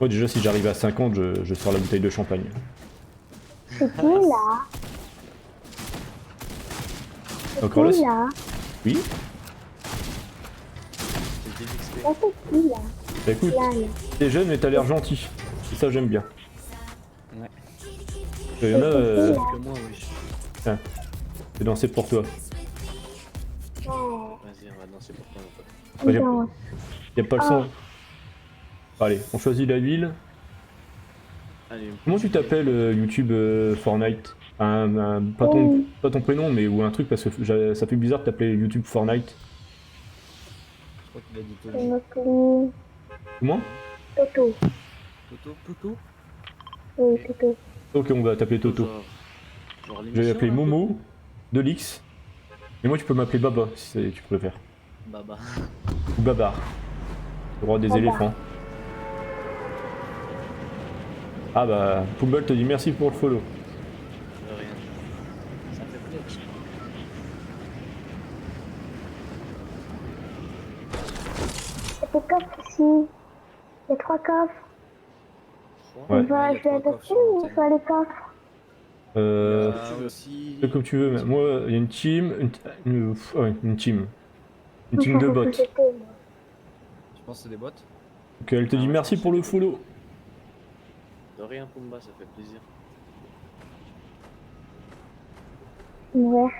Moi déjà si j'arrive à 50, je sors la bouteille de champagne. C'est qui là? Encore là? Qui là? Oui. C'est DXP. Ça c'est qui là? Bah écoute, Là, là. t'es jeune mais t'as l'air gentil. Et ça j'aime bien. Ouais. Il y en a, Que moi, oui. tiens, c'est dansé pour toi. Oh, Vas-y, on va danser pour toi, mon pote. Ouais, non. Y a pas le son. Allez, on choisit la ville. Allez, Comment tu t'appelles YouTube Fortnite? Pas ton prénom mais ou un truc parce que ça fait bizarre de t'appeler YouTube Fortnite. je crois qu'il a dit Je Tony. m'appelle Comment? Toto. Toto? Toto? Oui, Toto. Ok, on va t'appeler Toto. Genre Je vais l'appeler Momo, de l'X. Et moi tu peux m'appeler Baba si tu préfères. Baba. Ou Babar. Le roi des Baba. éléphants. Ah bah, Pumble te dit merci pour le follow. De rien. Ça fait plaisir. Il y a des coffres ici. Il y a 3 coffres. Ouais. Je vais adopter ou il faut les coffres? Aussi. Fais comme tu veux, mais moi il y a une team, ouais, une team. Une team Ça de fait bots. société, moi. Tu penses que c'est des bots? Donc elle te dit Ah, merci je pour le pense que follow. De rien, Pumba, ça fait plaisir. Ouais.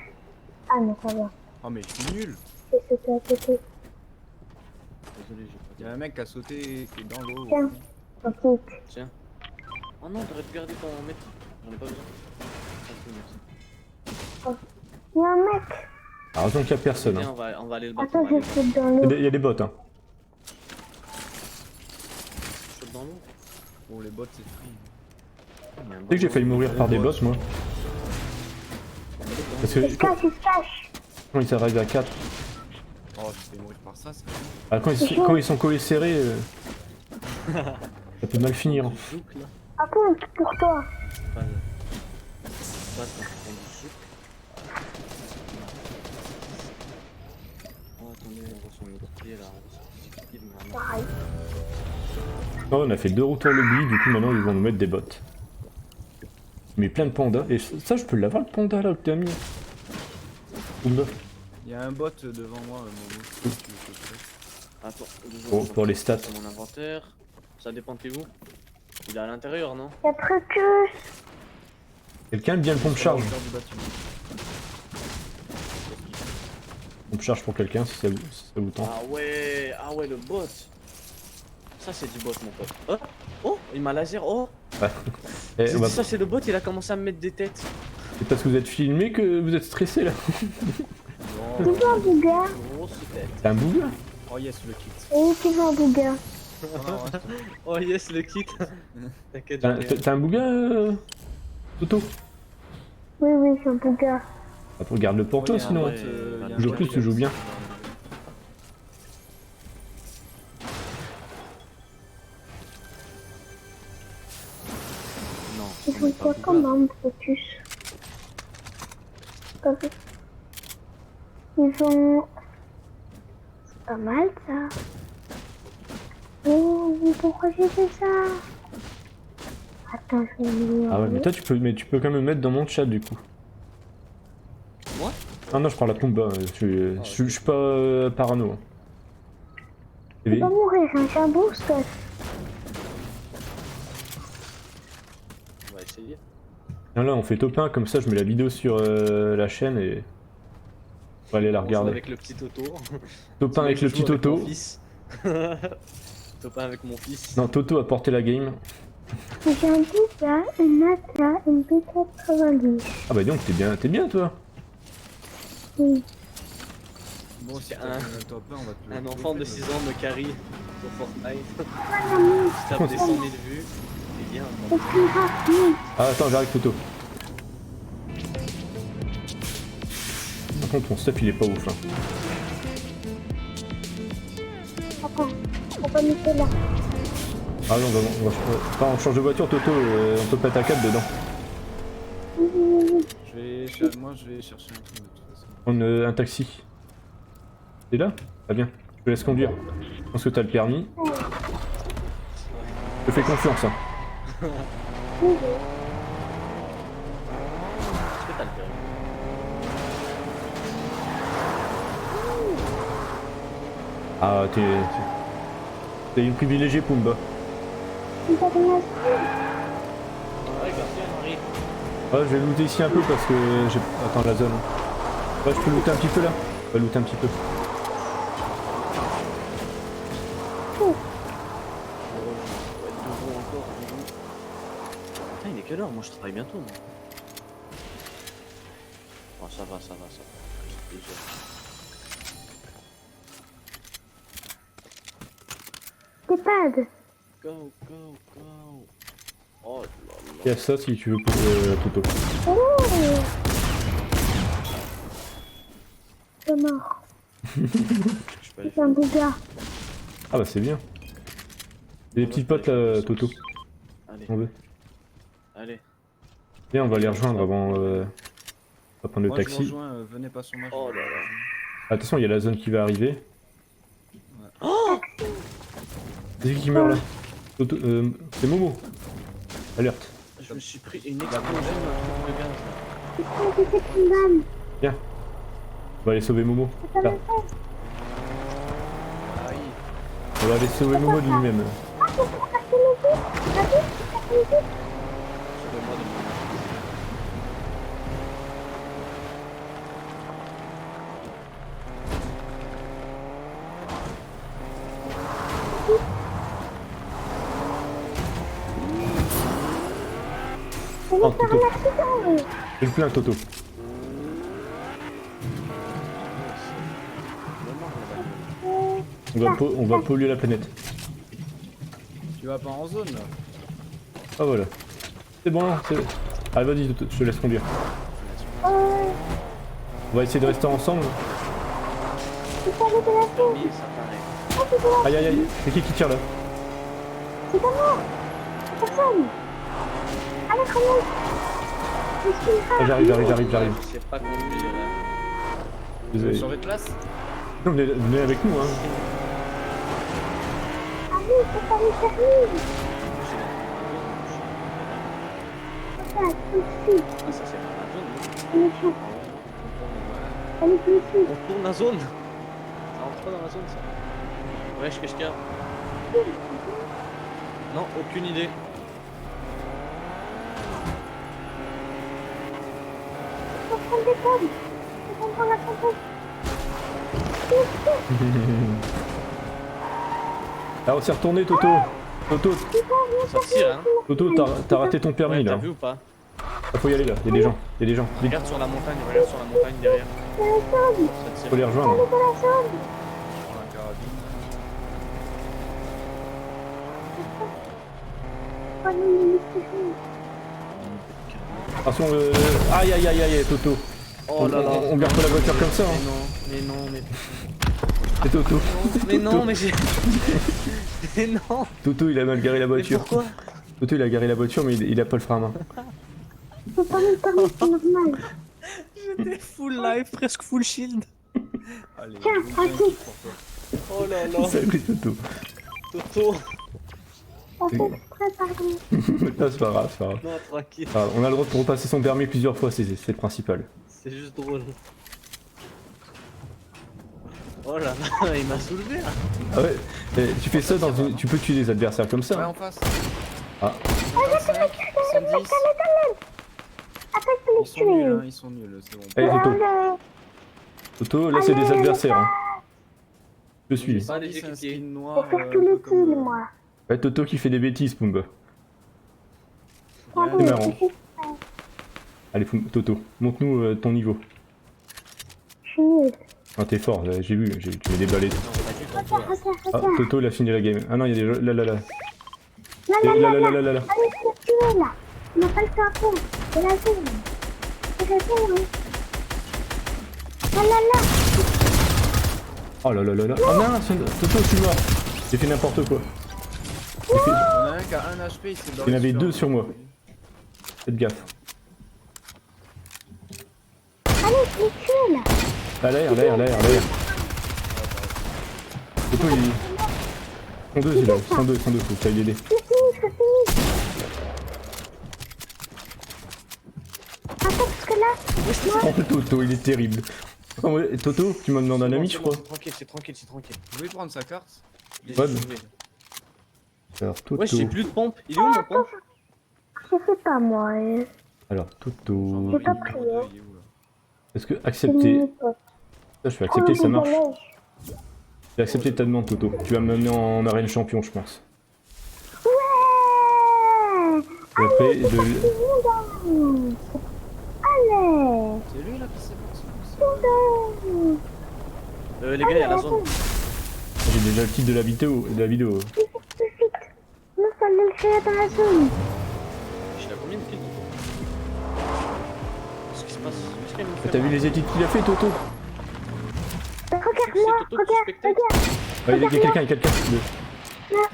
Ah non, ça va. Oh mais je suis nul. C'est sauté à côté. Désolé, j'ai Il y pas a un mec qui a sauté qui est dans l'eau. Tiens. Ok. Tiens. Oh non, t'aurais pu garder ton mètre. J'en ai pas besoin. Merci. Il y a un mec. Alors tant qu'il y a personne. Viens, Hein. on va aller le battre. Attends, je saute dans l'eau. Il y a des bots. Hein. Saute dans l'eau. Oh les bots c'est free. Il y a un Tu sais que j'ai failli mourir par des bots moi. Parce que Il se cache, il se cache. quand ils arrivent à 4, Oh je vais mourir par ça, c'est quand ils sont collés serrés, ça peut mal finir. Hein. Du zouk, là. Ah bon, pour toi. Pas de... Pas de... du zouk. Oh, attendez, on reçoit notre pied, là. On reçoit notre pied, Pareil. Oh, on a fait 2 retours lobby, du coup maintenant ils vont nous mettre des bots. Mais plein de pandas. Et ça je peux l'avoir le panda là où t'as mis. Pumba. Il y a un bot devant moi, Momo. Attends, Pour les stats. Mon inventaire. Ça dépend de où. Il est à l'intérieur, non? Il y a Trucus. Quelqu'un bien le pompe charge. Du bâtiment. Pompe charge pour quelqu'un si ça vous tente. Ah ouais, le bot. Ça c'est du bot, mon pote. Oh, oh, il m'a laser. Oh, Ouais. Et j'ai on va- dit ça c'est le bot. Il a commencé à me mettre des têtes. C'est parce que vous êtes filmé que vous êtes stressé là. Tu veux un bouga? Grosse tête. T'es un bouga? Oh yes le kit. Oui, tu veux un bouga? Oh, non, attends. Oh yes, le kit. T'inquiète, j'en ai un. T'as un bouga Toto? Oui, oui, c'est un bouga. Ah, regarde-le pour toi Oh, il y a un sinon. bot, il y a un Je joue bot plus, qui tu joues bien. Non. Ils on font est pas quoi Bouga. comme arme, Trucus? Pas vu. Ils ont... C'est pas mal, ça. Oh, mais pourquoi j'ai fait ça? Attends, je vais me Ah ouais, mais toi tu peux quand même me mettre dans mon chat du coup. Moi? Ah non, je parle à Pumba, je suis pas parano. Hein. Je vais pas mourir, j'ai un bon stuff. On va essayer. Là, on fait top 1, comme ça je mets la vidéo sur la chaîne et on va aller la On joue regarder. avec le petit Toto. Top 1 avec Je le joue petit avec mon Toto. fils. Top 1 avec mon fils. Non, Toto a porté la game. J'ai un bouga, une Nata, une B90. Ah bah donc t'es bien toi. Oui. Bon si Un- t'as un top 1 on va te le... Un enfant de 6 ans me carry sur Fortnite. Ah non, Je tape des 100 000 vues. C'est bien. c'est plus rapide. Ah attends, j'arrive Toto. Par contre ton stuff il est pas ouf. Hein. Attends, on va mettre là. Ah non, on change de voiture Toto, on peut pas être à 4 dedans. Moi je vais chercher un truc de toute façon. Prendre un taxi. T'es là? Ah bien, je te laisse conduire. Je pense que t'as le permis. te fais confiance. Hein. Oui, Est-ce que t'as le permis? Ah, t'es une privilégiée, Pumba. vous avez ma Ouais, Garcia, Henri. Ouais, je vais looter ici un peu parce que j'ai... Attends, la zone. Ouais, je peux looter un petit peu là. On va looter un petit peu. On va être debout encore. Putain, il est quelle heure? Moi, je travaille bientôt. Moi. Oh, ça va, ça va, ça va. J'ai déjà. Dépad. Go, go, go. Oh là là. Il y a ça si tu veux pour Toto. Oh. C'est mort. Je peux aller C'est un dégât. Ah bah c'est bien. Il y a des petites potes là, Toto. Allez, On veut. allez. Viens, on va les rejoindre avant... On va prendre le Moi je vous taxi. rejoins, venez pas sur moi. Oh là là. Attention, il y a la zone qui va arriver. Oh! C'est qui meurt là? Toto, c'est Momo. Alerte. Je me suis pris une explosion d'un truc de gaz. C'est une dame. Viens. On va aller sauver Momo. C'est Là. pas Aïe. On va aller sauver Momo de lui-même. Ah, c'est pour casser les vies. T'as vu? C'est casser les vies. Sauvez-moi de mon Je vais Oh, faire Toto. un accident. Je le plains, Toto. On va polluer la planète. Tu vas pas en zone là? Ah voilà. C'est bon, c'est... Allez vas-y, Toto, je te laisse conduire. On va essayer de rester ensemble. C'est pas de la vie. famille, ça paraît. Ah, c'est de la Aïe aïe aïe, c'est qui tire là? C'est pas moi. C'est personne. Allez, comment? Qu'est-ce qu'il Ah, fait? j'arrive. Je sais pas conduire. Hein. Désolé. Sur votre place? Non, venez avec nous, hein. Allez, c'est pas les permis. Ça, tout de suite. Ah, ça c'est pas la zone. On est chaud. Allez, tout de suite. On tourne la zone. Ça rentre pas dans la zone ça. Wesh, qu'est-ce qu'il y a? Non, aucune idée. On va prendre des pommes. On va prendre la campagne. Ah, on s'est retourné, Toto. Toto, Ça tire, hein. Toto, t'as raté ton permis Ouais, t'as là. vu ou pas? Ah, faut y aller là, il y a des gens. Regarde sur la montagne derrière. C'est la zone. Ça tire. Faut les rejoindre. C'est la zone. Prends la carabine. Oh non, il est toujours. Attention, aïe aïe aïe aïe, Toto. Oh là là. On garde pas la voiture comme ça, hein. Mais non, mais C'est Toto. mais non, mais j'ai. Mais non. Toto, il a mal garé la Mais voiture. pourquoi? Toto, il a garé la voiture, mais il a pas le frein à main. Je peux pas me permettre, c'est normal. J'étais full life, presque full shield. Allez, Tiens, je vous tranquille. donne pour toi. Oh là là. Salut, Toto. Toto. Ça fait exprès, pardon. Non, c'est pas grave, c'est pas grave. Non, tranquille. Ah, on a le droit de repasser son permis plusieurs fois, c'est le principal. C'est juste drôle. Oh là là, il m'a soulevé là. Ah ouais, tu fais ça dans une... Tu peux tuer des adversaires comme Ouais, ça. en face. Ah. 25, 110. Après, je peux Ils les sont nuls, tuer. hein, ils sont nuls, c'est bon. Allez, Toto. Toto, là c'est des Allez, adversaires. Hein. Je suis. Pas les 110, c'est un équipiers. skin Je noir. vais faire un tous peu les comme, kills, moi. Ouais, Toto qui fait des bêtises, Pumba. Pardon, C'est marrant. je suis Allez, Toto, montre-nous ton niveau. nulle. Ah, t'es fort, j'ai vu, tu mets des balais. Regarde, regarde, Ah, regarde. Toto, il a fini la game. Ah non, il y a des gens. Là. Là, là, Là. là, là. Là. Allez, je vais tuer, là. On n'a pas le temps après. C'est la zone. C'est la zone, hein. Là, là, là. Oh là. Oh mince, Toto, je suis mort. J'ai fait n'importe quoi. Il y en a un qui a 1 HP, il s'est barré. Il y en avait super. deux sur moi. Faites gaffe. Allez, je vais tuer, là. À l'air. Toto, il... 102, il est là. 102, faut que t'ailles l'aider. Je finis, je Oh, Toto, il est terrible. Oh, ouais, Toto, tu m'as demandé un ami, je crois. C'est tranquille, c'est tranquille. Vous pouvez prendre sa carte? Je l'ai Bonne. sauvé. Alors, Toto. Ouais, j'ai plus de pompe. Il est où mon pompe? Je sais pas moi. Alors, Toto. J'ai pas pris, hein. Il est où, là? Est-ce que C'est accepter? mon pote. Ça, je fais accepter, ça marche. Oh, J'ai accepté ta demande, Toto. Tu vas me mener en arène champion, je pense. ouais. Et après, Allez. Allez. C'est lui là qui s'est parti. Les gars, il y a la zone. j'ai déjà le titre de la vidéo. Vite. Nous allons le faire dans la zone. Je suis à combien de kills? Qu'est-ce qui se passe? Qu'est-ce qu'il me fait T'as vu mal? les édits qu'il a fait, Toto? Regarde-moi, C'est Toto qui regarde. spectate. Ah, il y a quelqu'un, il y a quelqu'un. T'es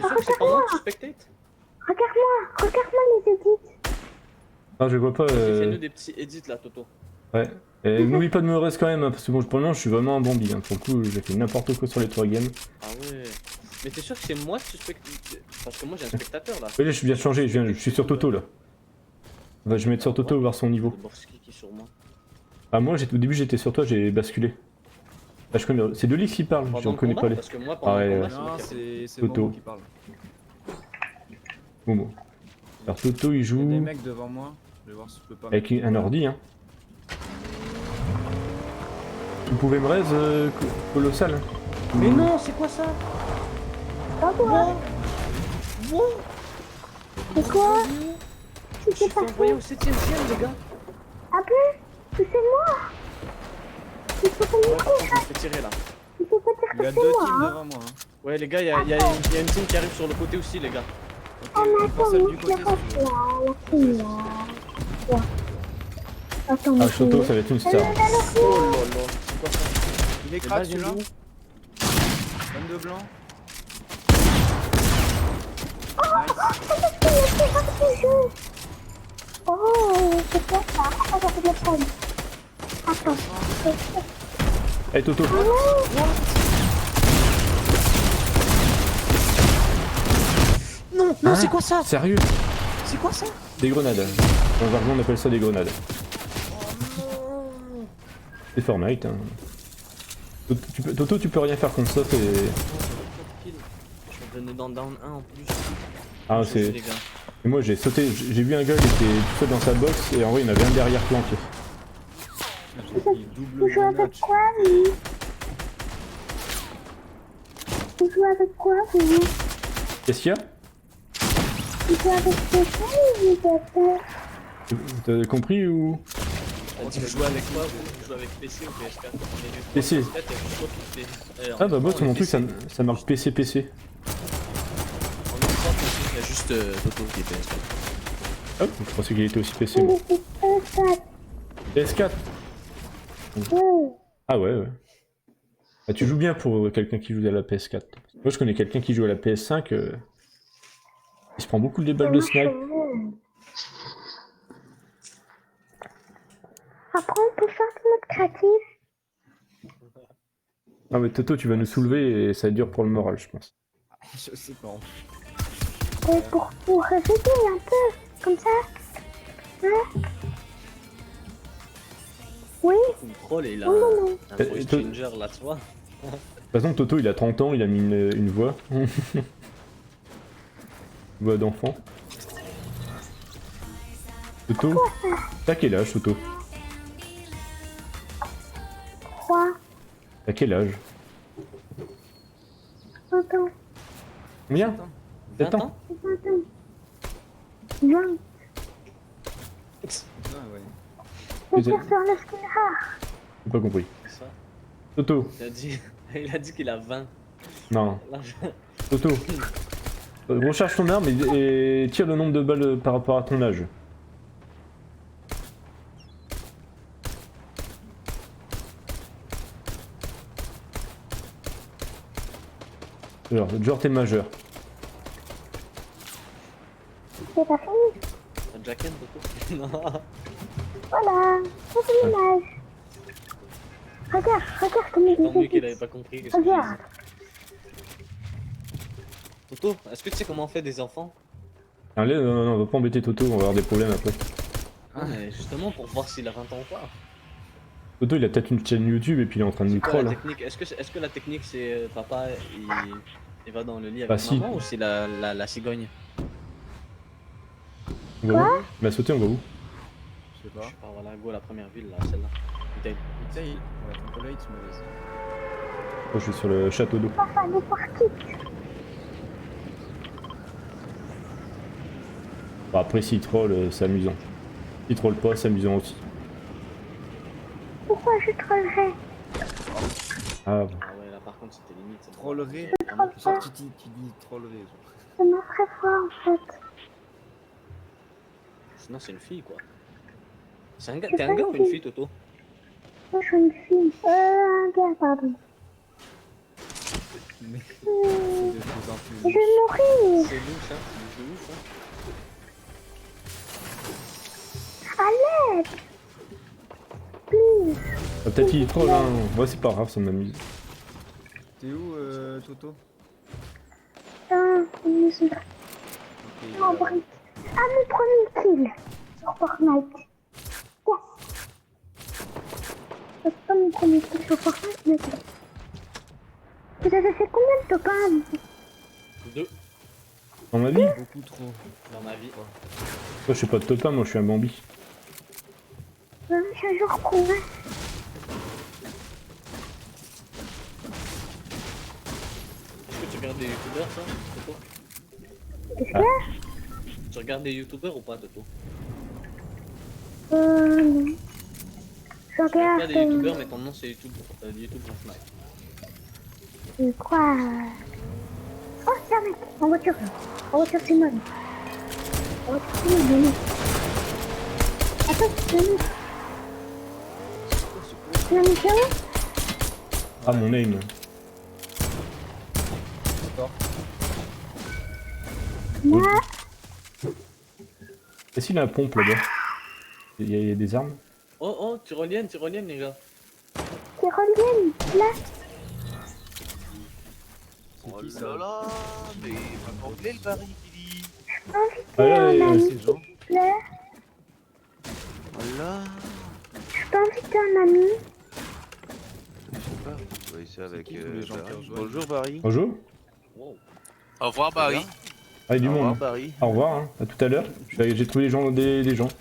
sûr que c'est pas moi qui spectate? Regarde-moi les édits. Ah, je vois pas. Fais-nous des petits edits là, Toto. Ouais. N'oublie pas de me reste quand même, hein, parce que bon, pour le moment, je suis vraiment un Bambi. Hein. Pour le coup, j'ai fait n'importe quoi sur les 3 games. Ah ouais. Mais t'es sûr que c'est moi que tu spectates? Parce que moi j'ai un spectateur là. Oui, là, je viens de changer, je suis sur Toto là. Bah, je vais mettre sur Toto, voir son niveau. C'est Borski qui est sur moi. Ah, moi, au début, j'étais sur toi, j'ai basculé. Ah, je connais. C'est de Lix qui parle, je Pendant le reconnais combat, pas les. parce que moi pendant Ah ouais, le combat, ouais. c'est moi Non, qui ai- c'est Toto. Momo qui parle. Momo. Alors, Toto, il Il y a des joue mecs devant moi. Je vais voir si je peux pas. avec mettre- un ordi. Hein. Vous pouvez me raise, colossal. Mais non, c'est quoi ça? Regarde, Wow. c'est quoi? Je Tu suis t'es fait envoyer au 7ème ciel, les gars. Ah bon? C'est moi. Il faut que Ouais, nous par contre, je me fais tirer là. il faut pas dire Il y a que deux c'est moi. teams Hein. devant moi. Hein. Ouais, les gars, il y a une team qui arrive sur le côté aussi, les gars. Ok, Oh mais on attends, passe celle mais du je côté la si passe tu veux. là, la fille là. Ouais. Attends, Ah, mais Toto, ça va être une star. Oh là là, c'est quoi ça? Il est Les crack bases, celui-là. il est où? 22 blancs. Oh, c'est quoi ça? Attends, je vais le prendre. Attends. Allez, Toto. Non, non, Hein c'est quoi ça? Sérieux? C'est quoi ça? Des grenades. Dans le jargon, on appelle ça des grenades. C'est Fortnite. Hein. Toto, tu peux rien faire contre ça, c'est. Je vais donner dans Down 1 en plus. Ah, Je sais, c'est. les gars. Et moi, j'ai sauté, j'ai vu un gars qui était tout seul dans sa box, et en vrai, il y en avait un derrière planqué. Il double Tu joues grenade. avec quoi, lui? Tu joues avec quoi, lui? Qu'est-ce qu'il y a? Tu joues avec PC ou avec... T'as compris ou. T'as dit que je jouais avec quoi? Je joue avec PC ou PS4? On est les PC. PS4, il y a toujours toutes les- Ah bah moi, sur mon truc, PC. ça marque PC. On est trois PC, il y a juste Toto qui est PS4. Hop, je pensais qu'il était aussi PC. Moi. PS4. Ah ouais. Ah, tu joues bien pour quelqu'un qui joue à la PS4. Moi, je connais quelqu'un qui joue à la PS5. Il se prend beaucoup des balles de snipe. Après, on peut faire tout notre créatif. Ah mais Toto, tu vas nous soulever et ça va être dur pour le moral, je pense. Je sais pas. Et pour réveiller un peu, comme ça. Hein? Oui, Ton troll et il a non, non, non. un voice changer là, tu vois. De toute façon, Toto, il a 30 ans, il a mis une voix. Une voix d'enfant. Toto, t'as quel âge, Toto? 3, T'as quel âge? attends, Combien? 20 Attends. ans? 20. Ah ouais. Je tire sur le skin rare. J'ai pas compris. C'est ça. Toto, Il a dit qu'il a 20. non. Là, Toto, recharge ton arme et tire le nombre de balles par rapport à ton âge. Genre t'es majeur. C'est pas fini. T'as Jacken, Toto? Non. Voilà, c'est l'image. Regarde comme il Tant mieux qu'il est. avait pas compris. qu'est-ce que je Regarde. disais. Toto, est-ce que tu sais comment on fait des enfants? Allez, non, on va pas embêter Toto, on va avoir des problèmes après. Ah, mais justement pour voir s'il a 20 ans ou pas. Toto il a peut-être une chaîne YouTube et puis il est en train de nous C'est quoi troll. la hein. technique? Est-ce que la technique c'est papa il va dans le lit avec Bah, si. maman ou c'est la cigogne? On va où? Il va sauter, on va où? Je sais Je pas. sais pas, voilà, go la première ville là, celle-là. Putain. Italy. Ouais, ton collègue, tu m'avais dit. Oh, je suis sur le château d'eau. Papa, elle est partie. Bah, après s'il troll, c'est amusant. S'il troll pas, c'est amusant aussi. Pourquoi je trollerais? Ah, bon. Ah ouais, là par contre c'était limite. c'est bon. Trollerie. Vraiment, Je sens que tu dis trollerie. Genre. C'est mon très fort en fait. Sinon c'est une fille quoi. T'es un gars ou une fille Toto? Moi je suis une fille. Un gars, pardon. Mais c'est des choses un Je peu. vais mourir. C'est louche ça, c'est de ouf hein. À l'aide. Please. Ah, peut-être qu'il troll, hein. Ouais, c'est pas grave, ça m'amuse. T'es où, Toto? Putain, une maison. Ok, il est En là. brique. Ah, mon premier kill sur Fortnite. Yes. C'est pas mon premier kill sur Fortnite, mais bon. Vous avez fait combien de top 1? 2 Dans ma vie? Moi Beaucoup trop. dans ma vie. je suis pas de top 1, moi je suis un Bambi. Je suis toujours prouvé. Est-ce que tu regardes des youtubeurs ça, Toto? Qu'est-ce Ah. qu'il y a? Tu regardes des youtubeurs ou pas Toto? Non. Je Tu regardes regarde. pas des youtubeurs mais ton nom c'est YouTube Fortnite. Quoi Oh, c'est un mec en voiture. En voiture, c'est moi. En voiture, c'est moi, Denis. Attends, Denis. Tu l'as mis sur où? Ah, mon aim. D'accord. Moi, Est-ce qu'il a la pompe là-bas? Il y a des armes? Oh oh, tyrolienne les gars. tyrolienne. Là, C'est Oh qui là ça? là, mais pas anglais le Barry Billy. invite Ah, là, un là, ami, C'est s'il Jean. te plaît. Voilà. Je peux inviter un ami. Je sais pas. Oui, c'est avec qui tous les gens qui Barry. rejoignent? Bonjour Barry. Bonjour? Wow. Au revoir Barry. Ah, il y a du Au revoir monde. Barry. Au revoir, hein. À tout à l'heure. J'ai trouvé des gens. Oui des gens.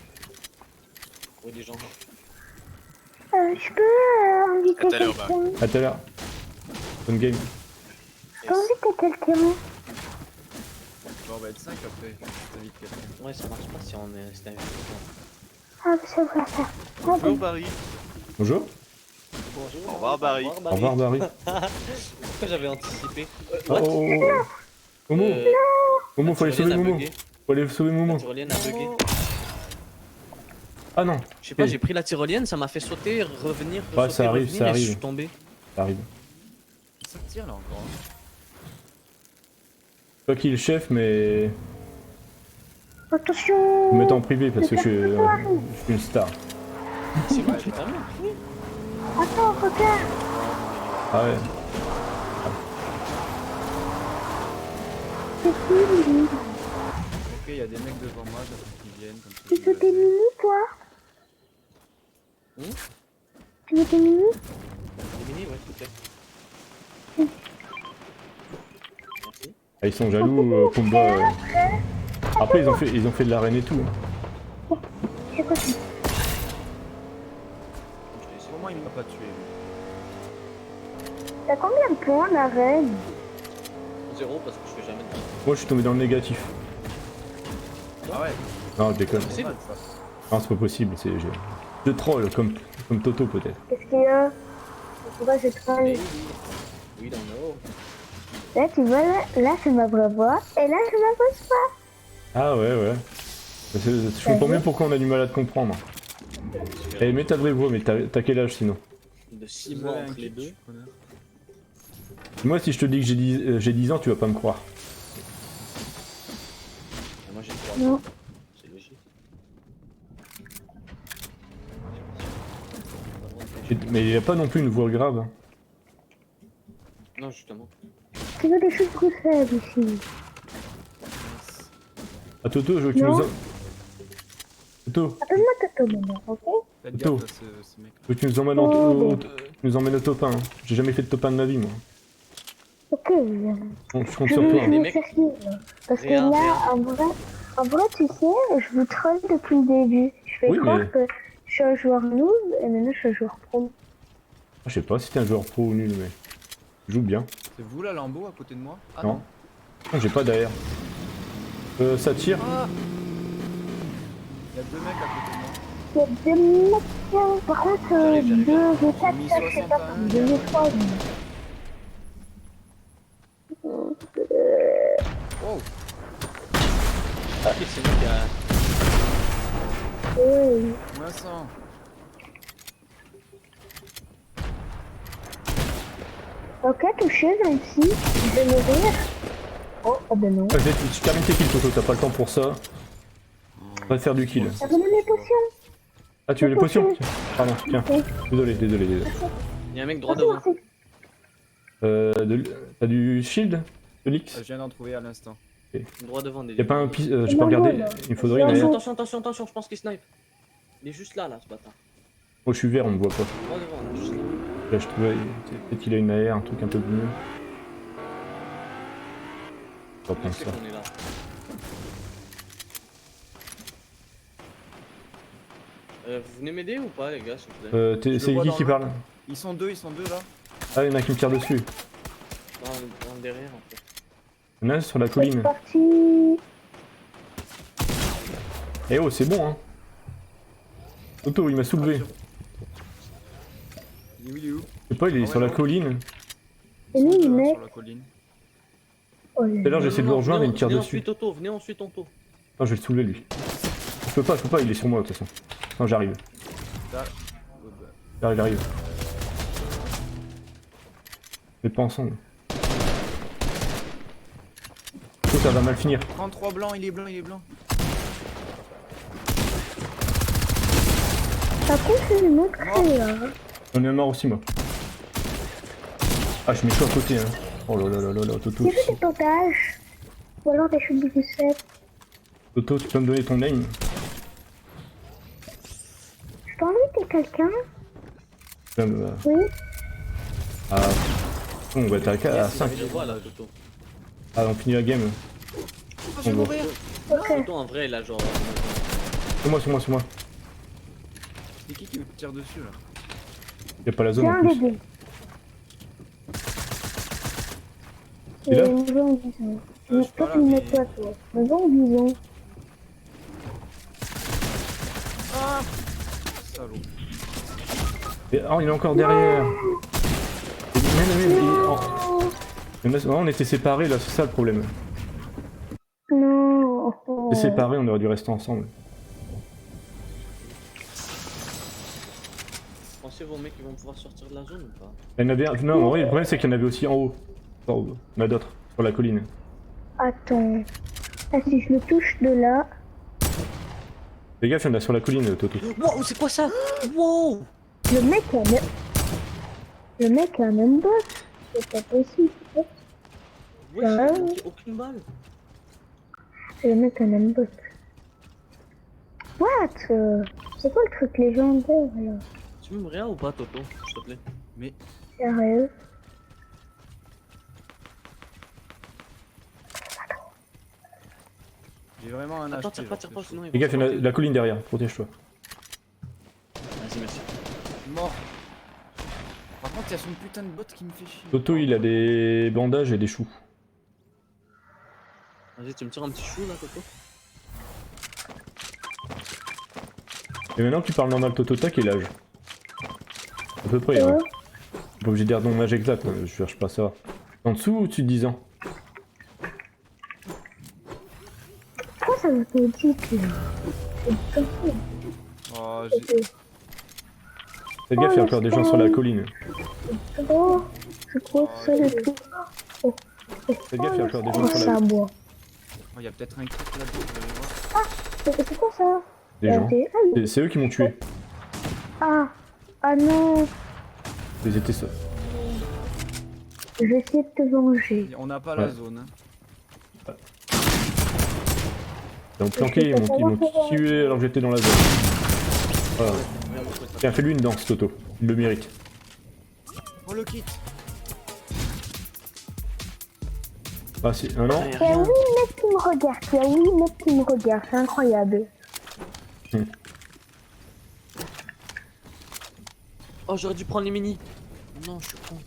Je peux inviter À tout à l'heure, quelqu'un. À tout à l'heure. Bonne game. Je peux inviter quelqu'un. Bon, on va être 5 après. Je t'invite quelqu'un. Ouais ça marche pas si on est resté invité. Ah, c'est vrai ça. Bonjour Barry. Bonjour. Bonjour. Au revoir, Barry. Au revoir, Barry. Pourquoi j'avais anticipé? Oh, oh, oh. Momo, Momo, faut aller sauver Momo. bugué. Faut aller sauver La Momo. tyrolienne a bugué. Ah non, Je sais pas, Et- j'ai pris la tyrolienne, ça m'a fait sauter, revenir, Ouais, sauter, ça arrive, revenir, ça et arrive. je suis tombé. ça arrive. Ça tire là encore. Hein. Pas qui est le chef, mais Attention. vous mettez en privé parce que je suis une star. C'est moi, j'ai ta main. Oui. Attends, regarde. Ah ouais. C'est qui, lui? Ok, il y a des mecs devant moi, j'attends qu'ils viennent comme ça. Tu veux des mini, toi? Tu veux des mini? Les mini, ouais, s'il te plaît. Merci. Ah, ils sont jaloux, combat. Après, ils ont fait de l'arène et tout. hein. C'est quoi ça? Je t'ai laissé. Comment il m'a pas tué lui? T'as combien de points, la reine? 0 parce que je fais jamais de Moi, je suis tombé dans le négatif. Ah ouais, Non, je déconne. C'est pas bon. mal ça. Non, c'est pas possible. Je troll comme Toto peut-être. Qu'est-ce qu'il y a? Pourquoi je Mais troll? oui. We don't know. Là, tu vois, là c'est ma vraie voix. Et là, je m'impose pas. Ah ouais, ouais. Je comprends mieux pourquoi on a du mal à te comprendre. Eh, mets ta vraie voix, mais t'as quel âge sinon? De 6 Vous mois avez un entre les kit, deux. je suis preneur. Moi, si je te dis que j'ai 10 ans, tu vas pas me croire. Et moi j'ai 3 Non. ans. C'est logique. Mais il a pas non plus une voix grave. hein. Non, justement. Tu veux des choses plus faibles ici. Ah, Toto, je veux que tu Non. nous... Toto, Appelle-moi Toto maintenant, ok? Faites Otto. gaffe à ce mec. Faut que tu nous emmènes tu nous emmènes au top 1. Hein. J'ai jamais fait de top 1 de ma vie, moi. Ok, Bon, je compte je sur vais toi. Hein. Les vous mecs- faire suivre. Parce que Rien, là, en vrai, tu sais, je vous troll depuis le début. Je fais Oui, croire mais- que je suis un joueur noob et maintenant je suis un joueur pro. Je sais pas si t'es un joueur pro ou nul, mais. Tu joues bien. C'est vous la Lambo à côté de moi? Ah Non. Non, j'ai pas d'AR. Ça tire. Ah, il y a deux mecs à côté de moi. Il y a deux mecs, par contre, J'arrive. deux, j'ai quatre, Mis ça, je sais pas, 61. deux ou trois. Wow. Ok, c'est moi qui a. Oui. Moins 100. Ok, touché, 26. Je vais mourir. Oh, oh ben non. Vas-y, tu termines tes kills, Toto, t'as pas le temps pour ça. Va te faire du kill. T'as donné mes potions. Ah, tu veux les potions? Pardon, tiens. Oui. Désolé. Il y a un mec droit Merci, devant. merci. T'as du shield? De l'X? Je viens d'en trouver à l'instant. Droit devant des. Y'a pas un j'ai Non, pas regardé, non, il me faudrait une Attention, AR. attention, je pense qu'il snipe. Il est juste là, ce bâtard. Moi je suis vert, on me voit pas. Droit devant, là, juste là. Là je trouvais, peut-être qu'il a une AR, un truc un peu mieux. Je vais Je prendre sais ça. qu'on est là. Vous venez m'aider ou pas, les gars, s'il vous plaît? Je C'est le vois qui dans qui le- parle? Ils sont deux là. Ah, il y en a qui me tire dessus. Dans derrière, en fait. Il y en a un sur la C'est colline. parti. Eh oh, c'est bon hein. Toto, il m'a soulevé. Il est où? Je sais pas, il est Ah ouais, sur la non. colline. Et nous, Ils sont les deux, là, mecs. sur la colline. Oh, Tout à l'heure, j'essaie de le rejoindre et il me tire venez dessus. ensuite, Toto, venez ensuite, Toto. Non, je vais le soulever lui. Je peux pas, il est sur moi de toute façon. Non, j'arrive. Là. Oh, bah. J'arrive. Mais pas ensemble. Oh, ça va mal finir. 33 blanc, il est blanc. Par contre, c'est une autre là. J'en ai un mort aussi moi. Ah, je mets tout à côté hein. Oh là là là là là, Toto. J'ai fait des potages. Ou alors des chutes de Lucette. Toto, tu peux me donner ton name? Je peux inviter quelqu'un? Oui. Ah. Bon, bah t'as à 5. Je vois là, Toto. Ah, on finit la game. Oh, je vais On voit. mourir. Ok. Toto, en vrai, là, genre. Sur moi. C'est qui me tire dessus là? Y'a pas la zone C'est en un des plus. deux. Et là Nous en disons. Je Mais suis pas toi, là, tu me mais- mets toi, toi. Nous en disons. Salaud. Oh, il est encore derrière. On était séparés là, c'est ça le problème. Non. On était séparés, on aurait dû rester ensemble. Pensez vos mecs, ils vont pouvoir sortir de la zone ou pas? Il y en avait un... Non, en vrai, le problème c'est qu'il y en avait aussi en haut. En haut. Il y en a d'autres, sur la colline. Attends. Ah, si je le touche de là. Fais gaffe, il y en a sur la colline, Toto. Wow, c'est quoi ça? Wow! Le mec a même. Le mec a un même boss. C'est pas possible. Ouais, Ah. j'ai aucune balle. Le mec a un même boss. What? C'est quoi le truc légendaire là? Tu m'aimes rien ou pas, Toto? S'il te plaît. Mais Sérieux? j'ai vraiment un Attends, HP. tire pas, genre, sinon ils Fais vont gaffe, il y en a se la colline derrière, protège-toi. Vas-y, merci. mort. Par contre, il y a son putain de bot qui me fait chier. Toto, il a des bandages et des choux. Vas-y, tu me tires un petit chou là, Toto? Et maintenant que tu parles normal, Toto, t'as quel âge? À peu près, hein. Ouais. Pas obligé de dire ton âge exact, hein, je cherche pas ça. En dessous ou au-dessus de 10 ans? Pourquoi ça me fait dire que. C'est comme ça. Oh, C'est Fais gaffe, il y a encore des gens sur la colline. oh, c'est quoi ça le truc? Fais gaffe, il y a encore des gens Oh, sur ça la... boit. il y a peut-être un truc là-dedans, je vais aller voir. C'est quoi ça? Des gens. Ah, oui. C'est eux qui m'ont tué. Ah, ah non, Ils étaient ça. je vais essayer de te venger. On n'a pas Ouais. la zone. Hein. Ils m'ont planqué, ils m'ont tué alors que j'étais dans la zone. Voilà. Tiens, fais-lui une danse, Toto. Il le mérite. Oh le kit. Ah, si, un an. Il y a 8 mecs qui me regardent, il y a 8 mecs qui me regardent, c'est incroyable. Oh, j'aurais dû prendre les mini. Non, je suis con.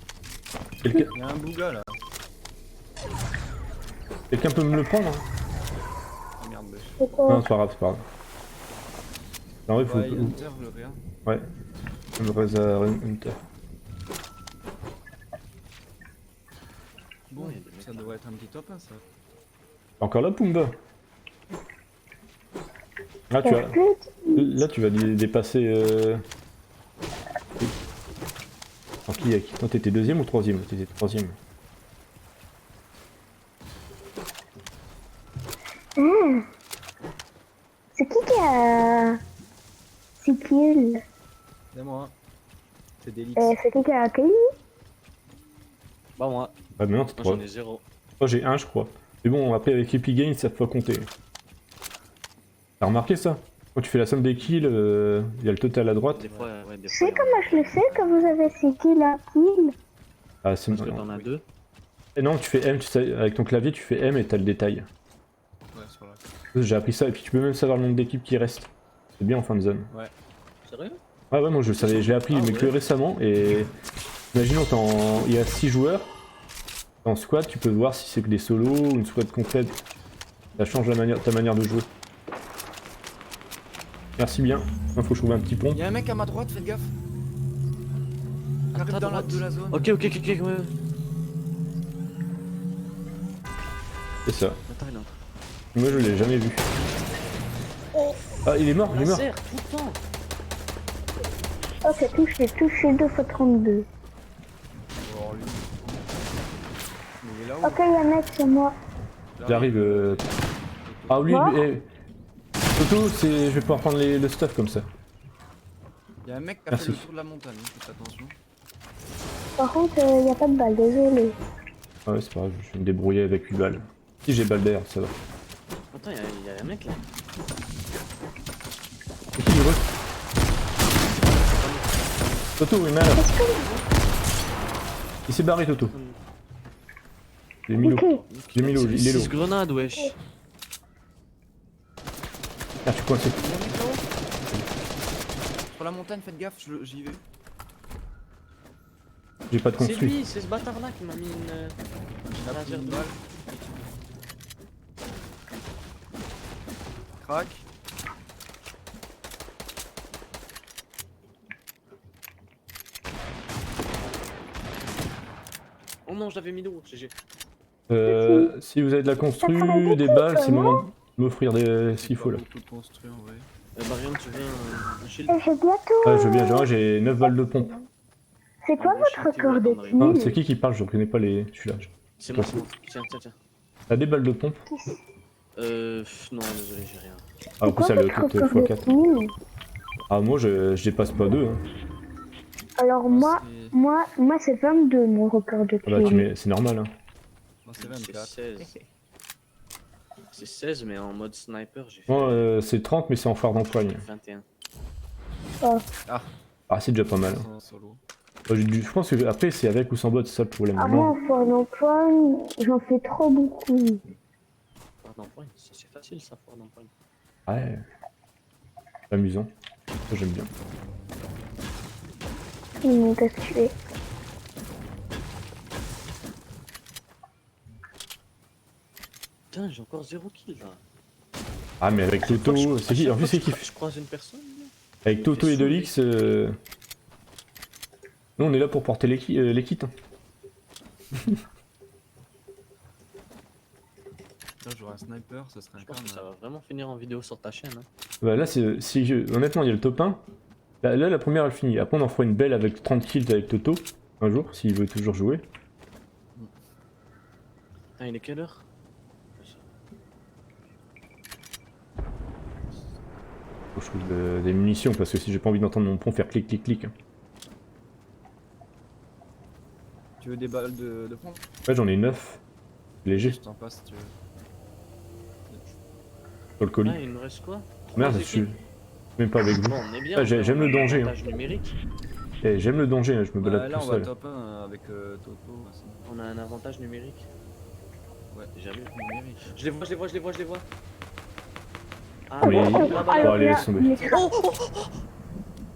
Quelqu'un Il y a un bouga là. quelqu'un peut me le prendre hein? Ah, merde, bêche. C'est quoi? Non, c'est pas grave, c'est pas grave. Non, il faut. Ouais, il y a Hunter, je le regarde. Ouais. Le Reza Hunter. Bon, Ouais, il y a des mecs ça là. devrait être un petit top 1 ça. Encore là, Pumba. Ah, tu vas. Là, tu vas dépasser. En qui non, t'étais deuxième ou troisième? T'étais troisième. C'est qui a... C'est qui? C'est moi. C'est Delix. C'est qui a accueilli? Bah, moi. Ah, mais non, t'es Moi, trois. j'en ai 0. Moi, j'ai un, je crois. Mais bon, après, avec Epic Games, ça peut pas compter. T'as remarqué ça? Quand tu fais la somme des kills, il y a le total à droite. Des fois, ouais, des Tu fois. sais comment je le sais que vous avez c'est qui la kill? Ah, c'est... Parce que t'en as 2. Et non, tu fais M, tu sais, avec ton clavier, tu fais M et t'as le détail. Ouais, sur la. J'ai appris ça, et puis tu peux même savoir le nombre d'équipes qui restent. C'est bien en fin de zone. Sérieux? Ah ouais, moi je le savais, je l'ai appris, Ah mais ouais. que récemment, et... Imaginons, il y a 6 joueurs. En squad, tu peux voir si c'est que des solos ou une squad complète. Ça change ta manière de jouer. Merci bien. Moi, faut que je trouve un petit pont. Il y a un mec à ma droite, faites gaffe. Il À arrive ta dans la droite. de la zone. Ok, ouais. C'est ça. Attends, il est en train. Moi, je l'ai jamais vu. Ah, il est mort, il est mort. Laser, tout le temps. Oh, c'est touché 2 fois 32. Oh, lui. Il est là-haut. Ok, il y a un mec sur moi. J'arrive. Ah, lui, Quoi Toto, je vais pouvoir prendre le stuff comme ça. Il y a un mec qui a Merci. fait le tour de la montagne, faites attention. Par contre, il n'y a pas de balle, désolé. Ah ouais, c'est pas grave, je vais me débrouiller avec 8 balles. Si j'ai balle d'air, ça va. Attends, il y a un mec là. C'est qui le rush? Toto, il est malade. Il s'est barré, Toto. J'ai mis l'eau. Ok. J'ai mis l'eau, il est 6 lourd. grenades, wesh. Ah, je suis coincé. Il y a un mec là-haut. Sur la montagne, faites gaffe, j'y vais. J'ai pas de C'est construit. lui, c'est ce bâtard là qui m'a mis une. Il a pris laser une de- balle. Crac. Oh non, j'avais mis l'eau, GG. Si vous avez de la construit, des balles, c'est le moment de m'offrir ce qu'il faut là. Tout construit en vrai. Marion, tu veux un shield? Et j'ai bientôt... Ah, je veux bien, j'ai 9 balles de pompe. C'est quoi Ah, votre je sais record de qu'il va Ah, kill? c'est qui parle? Je reconnais pas les. Je suis là. C'est moi. Tiens. T'as des balles de pompe? Non, désolé, j'ai rien. Ah, en plus, C'est elle quoi est toute votre record de x4. kill? Ah, moi, je dépasse pas 2. Hein. Alors moi c'est 22 mon record de Ah bah, kill. c'est normal. Hein. Moi c'est C'est 24. 16. C'est 16, mais en mode sniper, j'ai fait Moi, c'est 30, mais c'est en phare d'empoigne. 21. Ah, c'est déjà pas mal. Hein. Sans solo. Je pense que après, c'est avec ou sans bot, c'est ça le problème. Ah Non. moi en fort d'empoigne, j'en fais trop beaucoup. Fort d'empoigne, c'est facile ça, fort d'empoigne. Ouais. C'est amusant. Ça, j'aime bien. Ils m'ont tué. Putain, j'ai encore 0 kill là. Ah, mais avec Toto, c'est qui? En plus, c'est qui? Je croise une personne. Là. Avec Toto et Delix, nous on est là pour porter les kits. Hein. Là j'aurais un sniper, ce serait un Je pense que ça carnage. va vraiment finir en vidéo sur ta chaîne. Hein. Bah, là, honnêtement, il y a le top 1. Là, la première, elle finit. Après, on en fera une belle avec 30 kills avec Toto, un jour, s'il veut toujours jouer. Putain, il est quelle heure? Faut que je trouve des munitions, parce que si j'ai pas envie d'entendre mon pont faire clic, clic, clic. Tu veux des balles de pompe? Ouais, j'en ai 9. Léger, Je t'en passe si tu veux. sur le colis. Ah, il nous reste quoi? Merde, Trois je suis... équipes. Même pas avec vous. Bon, on est bien. Ah, j'aime le danger, Avantage numérique. Eh, j'aime le danger, je me Bah, balade là, tout on va seul. top 1 avec Toto. c'est bon. On a un avantage numérique. Ouais, Jamais. numérique. Je les vois, je les vois, je les vois, je les vois. Ah, Mais- là-bas, Bon, là-bas. allez, laisse tomber. Mais Oh, oh, oh,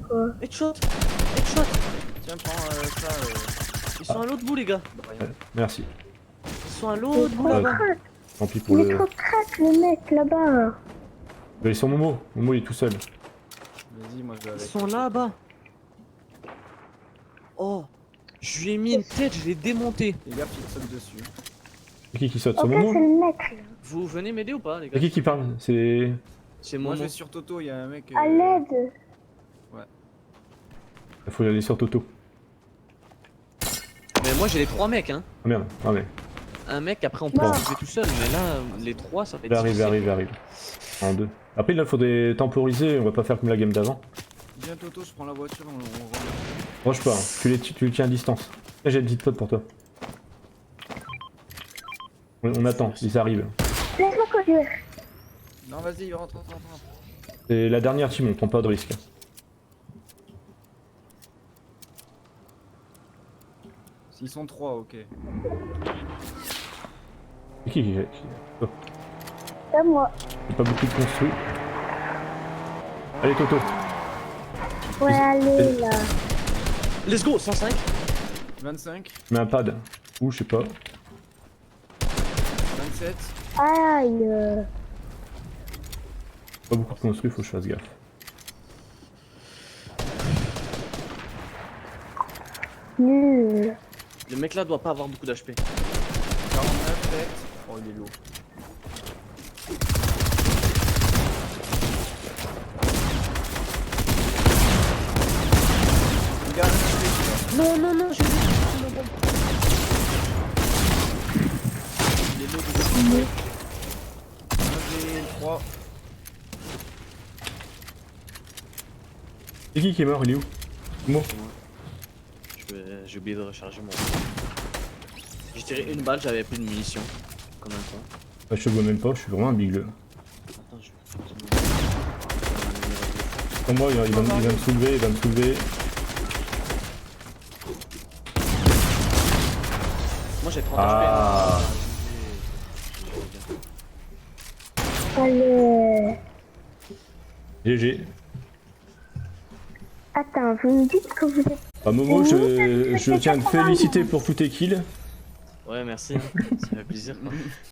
quoi? Headshot. Headshot. Tiens, prends ça. Ils sont à l'autre bout, les gars. Bah, rien. Merci. Ils sont à l'autre bout, trop là-bas. crack. Tant pis pour Il est le... trop crack le mec là-bas. Il est sur Momo. Momo, il est tout seul. Vas-y, moi je vais Ils avec. sont là-bas. Oh. Je lui ai mis une tête, je l'ai démonté. Les gars, il te saute dessus. C'est qui saute Ok, sur c'est Momo? le mec là. Vous venez m'aider ou pas, les gars? C'est qui parle? C'est... C'est Moi mon je vais sur Toto, il y a un mec. À l'aide. Il faut y aller sur Toto. Mais moi j'ai les 3 mecs, hein. Ah merde, ah mais. Un mec, après on peut Non. se jouer tout seul, mais là, les 3 ça va être Arrive, difficile. arrive. En deux. Après là, faudrait temporiser, on va pas faire comme la game d'avant. Viens Toto, je prends la voiture, on revient. Roche pas, hein. Tu le tiens à distance. Là, j'ai une petite pote pour toi. On attend, ils arrivent. Laisse-moi conduire. Non, vas-y, rentre. C'est la dernière team, on prend pas de risque. S'ils sont 3, ok. C'est qui oh, C'est moi. j'ai pas beaucoup de construits. Allez Toto. Ouais, allez là. Let's go, 105. 25, Mets un pad. Ou je sais pas. 27. Aïe. Pas beaucoup de construits, faut que je fasse gaffe. Nul. Le mec là doit pas avoir beaucoup d'HP. 49 tête. Oh, il est lourd. Regarde, Non, non, non, je il est lourd de Moi j'ai 3. C'est qui est mort? Il est où? Momo. J'ai oublié de recharger mon. J'ai tiré une balle, j'avais plus de munitions. Combien de temps? Bah, je te vois même pas, je suis vraiment un bigleux. Attends, je Pour moi, il va me soulever, il va me soulever. Moi j'ai 30 Ah. HP. Allez. GG. Attends, vous me dites que vous êtes. Bah Momo, je tiens à te féliciter pour tous tes kills. Ouais, merci, hein. Ça fait plaisir.